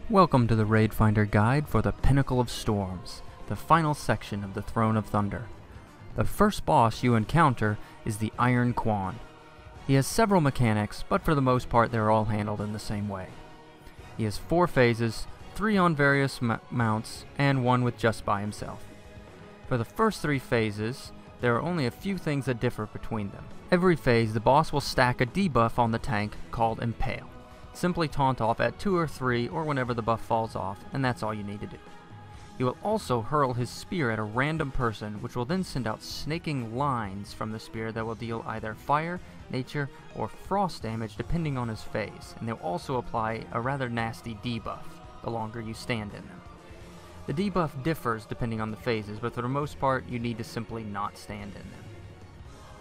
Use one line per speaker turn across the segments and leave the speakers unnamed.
Welcome to the Raid Finder Guide for the Pinnacle of Storms, the final section of the Throne of Thunder. The first boss you encounter is the Iron Quan. He has several mechanics, but for the most part they are all handled in the same way. He has 4 phases, 3 on various mounts, and 1 with just by himself. For the first 3 phases, there are only a few things that differ between them. Every phase, the boss will stack a debuff on the tank called Impale. Simply taunt off at 2 or 3 or whenever the buff falls off, and that's all you need to do. He will also hurl his spear at a random person, which will then send out snaking lines from the spear that will deal either fire, nature, or frost damage depending on his phase, and they'll also apply a rather nasty debuff the longer you stand in them. The debuff differs depending on the phases, but for the most part you need to simply not stand in them.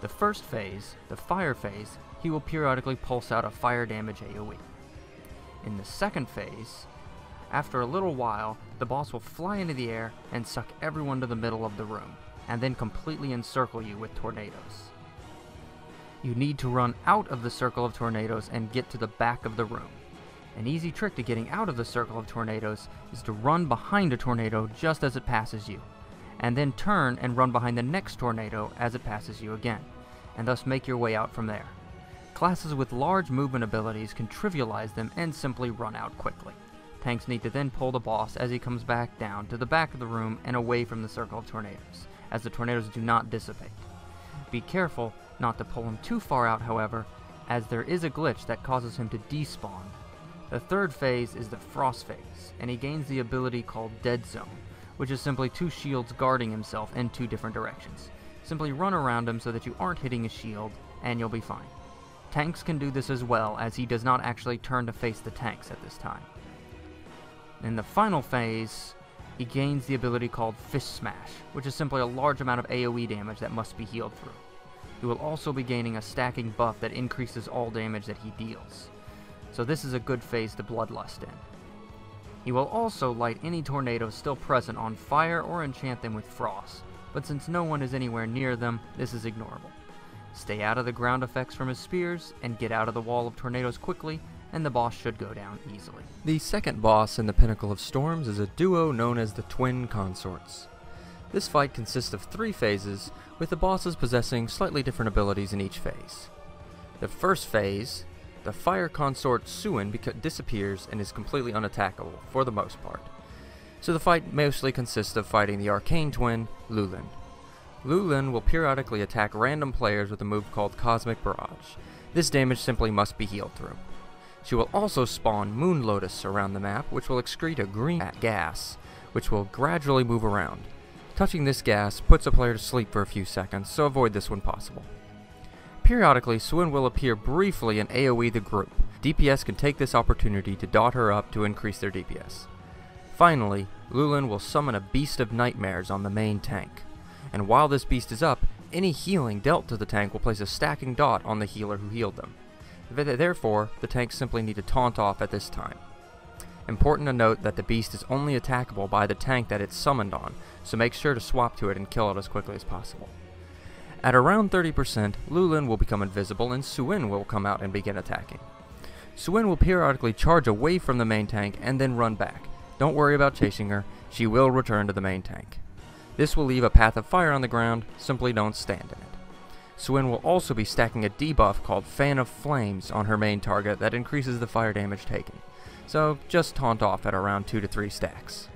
The first phase, the fire phase, he will periodically pulse out a fire damage AoE. In the second phase, after a little while, the boss will fly into the air and suck everyone to the middle of the room, and then completely encircle you with tornadoes. You need to run out of the circle of tornadoes and get to the back of the room. An easy trick to getting out of the circle of tornadoes is to run behind a tornado just as it passes you, and then turn and run behind the next tornado as it passes you again, and thus make your way out from there. Classes with large movement abilities can trivialize them and simply run out quickly. Tanks need to then pull the boss as he comes back down to the back of the room and away from the circle of tornadoes, as the tornadoes do not dissipate. Be careful not to pull him too far out, however, as there is a glitch that causes him to despawn. The third phase is the Frost phase, and he gains the ability called Dead Zone, which is simply 2 shields guarding himself in 2 different directions. Simply run around him so that you aren't hitting a shield, and you'll be fine. Tanks can do this as well, as he does not actually turn to face the tanks at this time. In the final phase, he gains the ability called Fist Smash, which is simply a large amount of AoE damage that must be healed through. He will also be gaining a stacking buff that increases all damage that he deals, so this is a good phase to Bloodlust in. He will also light any tornadoes still present on fire or enchant them with frost, but since no one is anywhere near them, this is ignorable. Stay out of the ground effects from his spears, and get out of the wall of tornadoes quickly, and the boss should go down easily. The second boss in the Pinnacle of Storms is a duo known as the Twin Consorts. This fight consists of 3 phases, with the bosses possessing slightly different abilities in each phase. The first phase, the fire consort Suen disappears and is completely unattackable, for the most part. So the fight mostly consists of fighting the arcane twin, Lulin. Lulin will periodically attack random players with a move called Cosmic Barrage. This damage simply must be healed through. She will also spawn Moon Lotus around the map, which will excrete a green gas, which will gradually move around. Touching this gas puts a player to sleep for a few seconds, so avoid this when possible. Periodically, Suen will appear briefly and AoE the group. DPS can take this opportunity to dot her up to increase their DPS. Finally, Lulin will summon a Beast of Nightmares on the main tank, and while this beast is up, any healing dealt to the tank will place a stacking dot on the healer who healed them. Therefore, the tanks simply need to taunt off at this time. Important to note that the beast is only attackable by the tank that it's summoned on, so make sure to swap to it and kill it as quickly as possible. At around 30%, Lulin will become invisible and Suen will come out and begin attacking. Suen will periodically charge away from the main tank and then run back. Don't worry about chasing her, she will return to the main tank. This will leave a path of fire on the ground, simply don't stand in it. Suen will also be stacking a debuff called Fan of Flames on her main target that increases the fire damage taken, so just taunt off at around 2 to 3 stacks.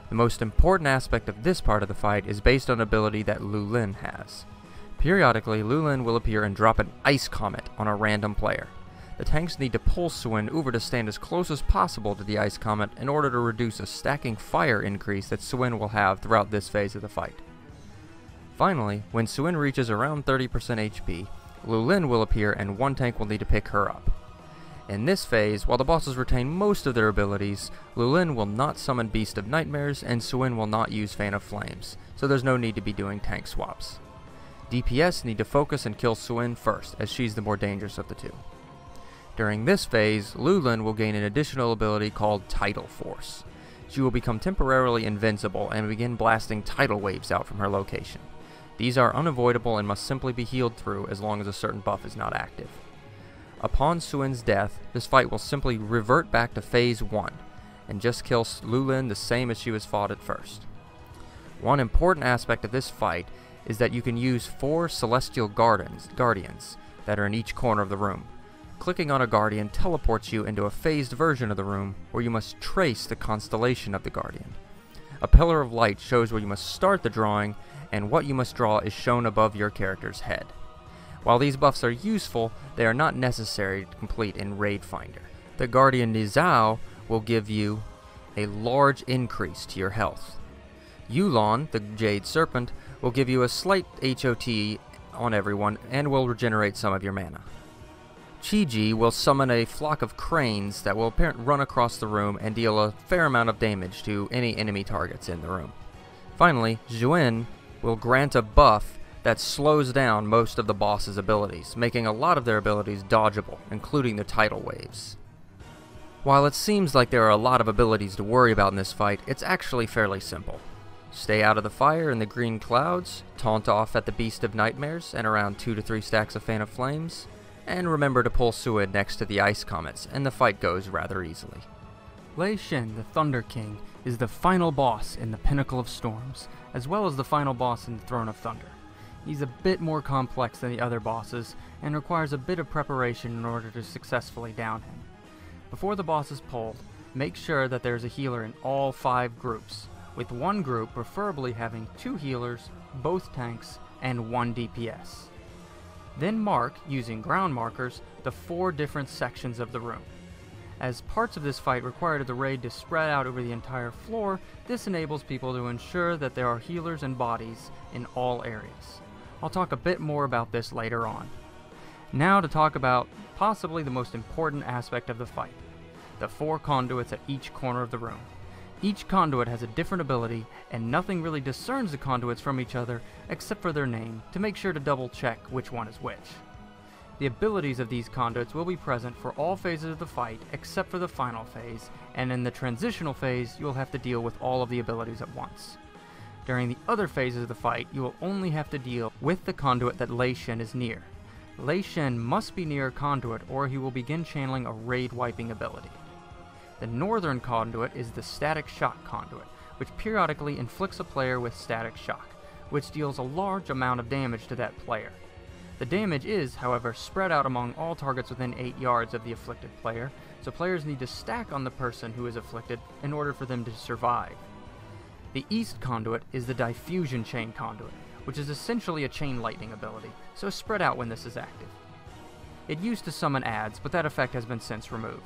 The most important aspect of this part of the fight is based on an ability that Lulin has. Periodically, Lulin will appear and drop an Ice Comet on a random player. The tanks need to pull Suen over to stand as close as possible to the Ice Comet in order to reduce a stacking fire increase that Suen will have throughout this phase of the fight. Finally, when Suen reaches around 30% HP, Lulin will appear and one tank will need to pick her up. In this phase, while the bosses retain most of their abilities, Lulin will not summon Beast of Nightmares and Suen will not use Fan of Flames, so there's no need to be doing tank swaps. DPS need to focus and kill Suen first, as she's the more dangerous of the two. During this phase, Lulin will gain an additional ability called Tidal Force. She will become temporarily invincible and begin blasting tidal waves out from her location. These are unavoidable and must simply be healed through as long as a certain buff is not active. Upon Suen's death, this fight will simply revert back to phase 1, and just kill Lulin the same as she was fought at first. One important aspect of this fight is that you can use 4 celestial guardians that are in each corner of the room. Clicking on a guardian teleports you into a phased version of the room where you must trace the constellation of the guardian. A pillar of light shows where you must start the drawing, and what you must draw is shown above your character's head. While these buffs are useful, they are not necessary to complete in Raid Finder. The Guardian Nizao will give you a large increase to your health. Yulon, the Jade Serpent, will give you a slight HOT on everyone and will regenerate some of your mana. Chi-Ji will summon a flock of cranes that will apparently run across the room and deal a fair amount of damage to any enemy targets in the room. Finally, Xuan will grant a buff that slows down most of the boss's abilities, making a lot of their abilities dodgeable, including the tidal waves. While it seems like there are a lot of abilities to worry about in this fight, it's actually fairly simple. Stay out of the fire and the green clouds, taunt off at the Beast of Nightmares and around 2 to 3 stacks of Fan of Flames, and remember to pull Suid next to the Ice Comets, and the fight goes rather easily.
Lei Shen, the Thunder King, is the final boss in the Pinnacle of Storms, as well as the final boss in the Throne of Thunder. He's a bit more complex than the other bosses, and requires a bit of preparation in order to successfully down him. Before the boss is pulled, make sure that there's a healer in all 5 groups, with one group preferably having 2 healers, both tanks, and 1 DPS. Then mark, using ground markers, the 4 different sections of the room. As parts of this fight require the raid to spread out over the entire floor, this enables people to ensure that there are healers and bodies in all areas. I'll talk a bit more about this later on. Now to talk about possibly the most important aspect of the fight, the 4 conduits at each corner of the room. Each conduit has a different ability, and nothing really discerns the conduits from each other except for their name, to make sure to double check which one is which. The abilities of these conduits will be present for all phases of the fight except for the final phase, and in the transitional phase you will have to deal with all of the abilities at once. During the other phases of the fight, you will only have to deal with the conduit that Lei Shen is near. Lei Shen must be near a conduit or he will begin channeling a raid wiping ability. The northern conduit is the Static Shock conduit, which periodically inflicts a player with Static Shock, which deals a large amount of damage to that player. The damage is, however, spread out among all targets within 8 yards of the afflicted player, so players need to stack on the person who is afflicted in order for them to survive. The east conduit is the Diffusion Chain conduit, which is essentially a chain lightning ability, so spread out when this is active. It used to summon adds, but that effect has been since removed.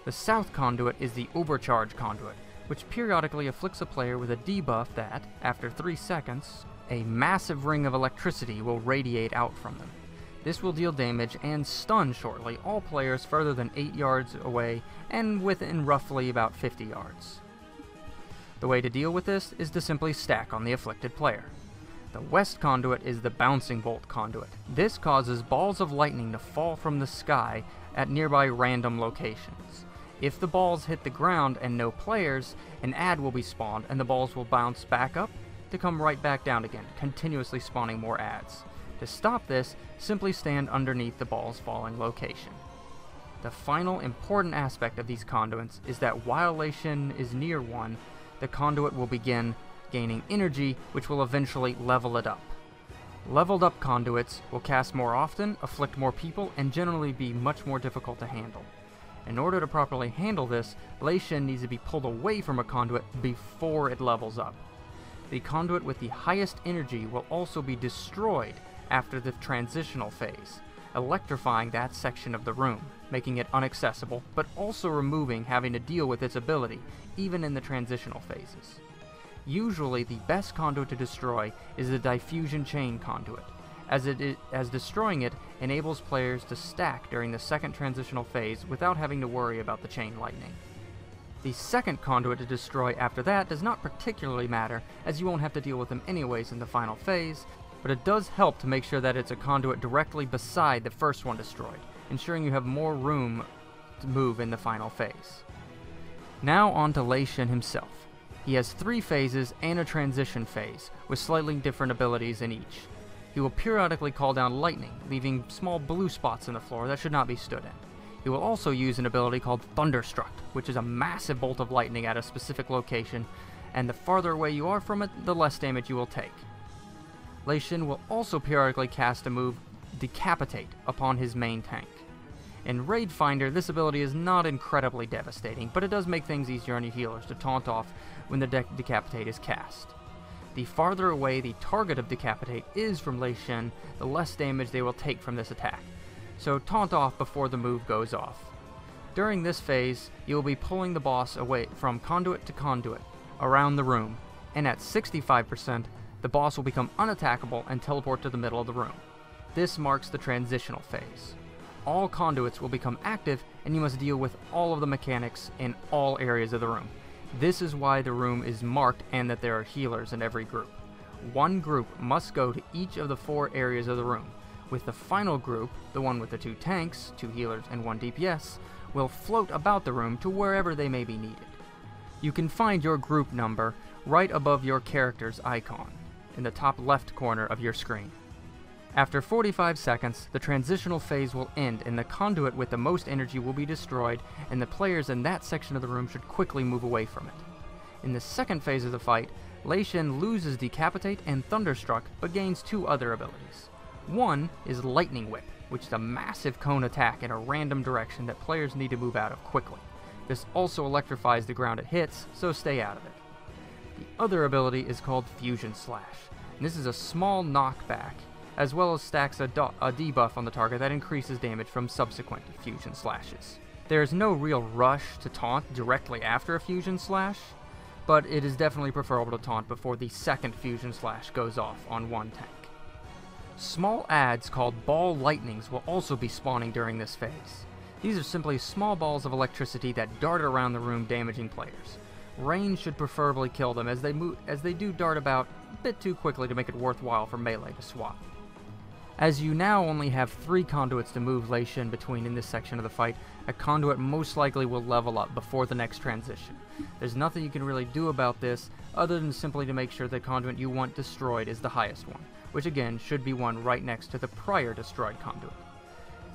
The south conduit is the Overcharge conduit, which periodically afflicts a player with a debuff that, after 3 seconds, a massive ring of electricity will radiate out from them. This will deal damage and stun shortly all players further than 8 yards away and within roughly about 50 yards. The way to deal with this is to simply stack on the afflicted player. The west conduit is the Bouncing Bolt conduit. This causes balls of lightning to fall from the sky at nearby random locations. If the balls hit the ground and no players, an add will be spawned and the balls will bounce back up to come right back down again, continuously spawning more adds. To stop this, simply stand underneath the ball's falling location. The final important aspect of these conduits is that while Lei Shen is near one, the conduit will begin gaining energy, which will eventually level it up. Leveled up conduits will cast more often, afflict more people, and generally be much more difficult to handle. In order to properly handle this, Lei Shen needs to be pulled away from a conduit before it levels up. The conduit with the highest energy will also be destroyed after the transitional phase, electrifying that section of the room, making it inaccessible, but also removing having to deal with its ability, even in the transitional phases. Usually the best conduit to destroy is the Diffusion Chain conduit, as destroying it enables players to stack during the second transitional phase without having to worry about the chain lightning. The second conduit to destroy after that does not particularly matter, as you won't have to deal with them anyways in the final phase, but it does help to make sure that it's a conduit directly beside the first one destroyed, ensuring you have more room to move in the final phase. Now on to Lei Shen himself. He has 3 phases and a transition phase, with slightly different abilities in each. He will periodically call down lightning, leaving small blue spots in the floor that should not be stood in. He will also use an ability called Thunderstruck, which is a massive bolt of lightning at a specific location, and the farther away you are from it, the less damage you will take. Shen will also periodically cast a move, Decapitate, upon his main tank. In Raid Finder, this ability is not incredibly devastating, but it does make things easier on your healers to taunt off when the Decapitate is cast. The farther away the target of Decapitate is from Shen, the less damage they will take from this attack, so taunt off before the move goes off. During this phase, you will be pulling the boss away from conduit to conduit around the room, and at 65%, the boss will become unattackable and teleport to the middle of the room. This marks the transitional phase. All conduits will become active, and you must deal with all of the mechanics in all areas of the room. This is why the room is marked and that there are healers in every group. One group must go to each of the 4 areas of the room, with the final group, the one with the 2 tanks, 2 healers, and 1 DPS, will float about the room to wherever they may be needed. You can find your group number right above your character's icon, in the top left corner of your screen. After 45 seconds, the transitional phase will end and the conduit with the most energy will be destroyed, and the players in that section of the room should quickly move away from it. In the second phase of the fight, Shen loses Decapitate and Thunderstruck, but gains 2 other abilities. One is Lightning Whip, which is a massive cone attack in a random direction that players need to move out of quickly. This also electrifies the ground it hits, so stay out of it. The other ability is called Fusion Slash, and this is a small knockback, as well as stacks a debuff on the target that increases damage from subsequent Fusion Slashes. There is no real rush to taunt directly after a Fusion Slash, but it is definitely preferable to taunt before the second Fusion Slash goes off on one tank. Small adds called Ball Lightnings will also be spawning during this phase. These are simply small balls of electricity that dart around the room, damaging players. Range should preferably kill them, as they do dart about a bit too quickly to make it worthwhile for melee to swap. As you now only have 3 conduits to move Shen between in this section of the fight, a conduit most likely will level up before the next transition. There's nothing you can really do about this, other than simply to make sure the conduit you want destroyed is the highest one, which again should be one right next to the prior destroyed conduit.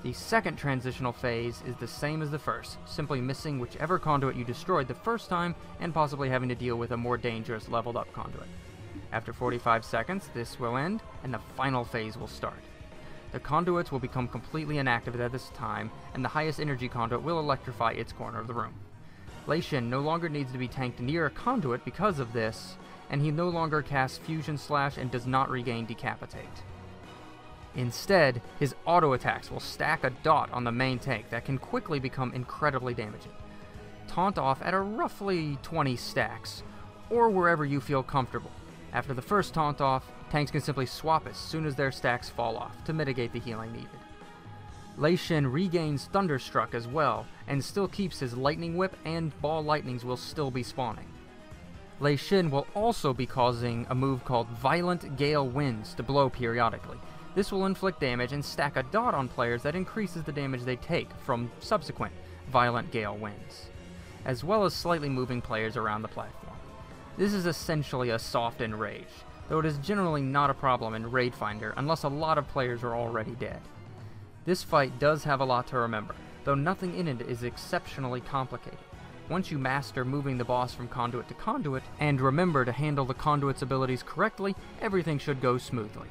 The second transitional phase is the same as the first, simply missing whichever conduit you destroyed the first time and possibly having to deal with a more dangerous leveled up conduit. After 45 seconds, this will end, and the final phase will start. The conduits will become completely inactive at this time, and the highest energy conduit will electrify its corner of the room. Shen no longer needs to be tanked near a conduit because of this, and he no longer casts Fusion Slash and does not regain Decapitate. Instead, his auto attacks will stack a dot on the main tank that can quickly become incredibly damaging. Taunt off at a roughly 20 stacks, or wherever you feel comfortable. After the first taunt off, tanks can simply swap as soon as their stacks fall off to mitigate the healing needed. Shen regains Thunderstruck as well, and still keeps his Lightning Whip, and Ball Lightnings will still be spawning. Shen will also be causing a move called Violent Gale Winds to blow periodically. This will inflict damage and stack a dot on players that increases the damage they take from subsequent Violent Gale Winds, as well as slightly moving players around the platform. This is essentially a softened Rage, though it is generally not a problem in Raid Finder unless a lot of players are already dead. This fight does have a lot to remember, though nothing in it is exceptionally complicated. Once you master moving the boss from conduit to conduit, and remember to handle the conduit's abilities correctly, everything should go smoothly.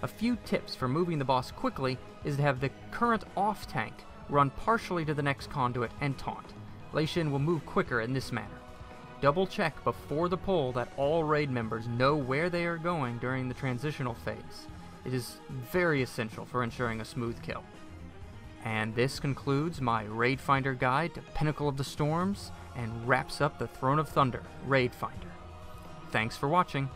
A few tips for moving the boss quickly is to have the current off tank run partially to the next conduit and taunt. Shen will move quicker in this manner. Double check before the pull that all raid members know where they are going during the transitional phase. It is very essential for ensuring a smooth kill. And this concludes my Raid Finder guide to Pinnacle of the Storms and wraps up the Throne of Thunder Raid Finder. Thanks for watching.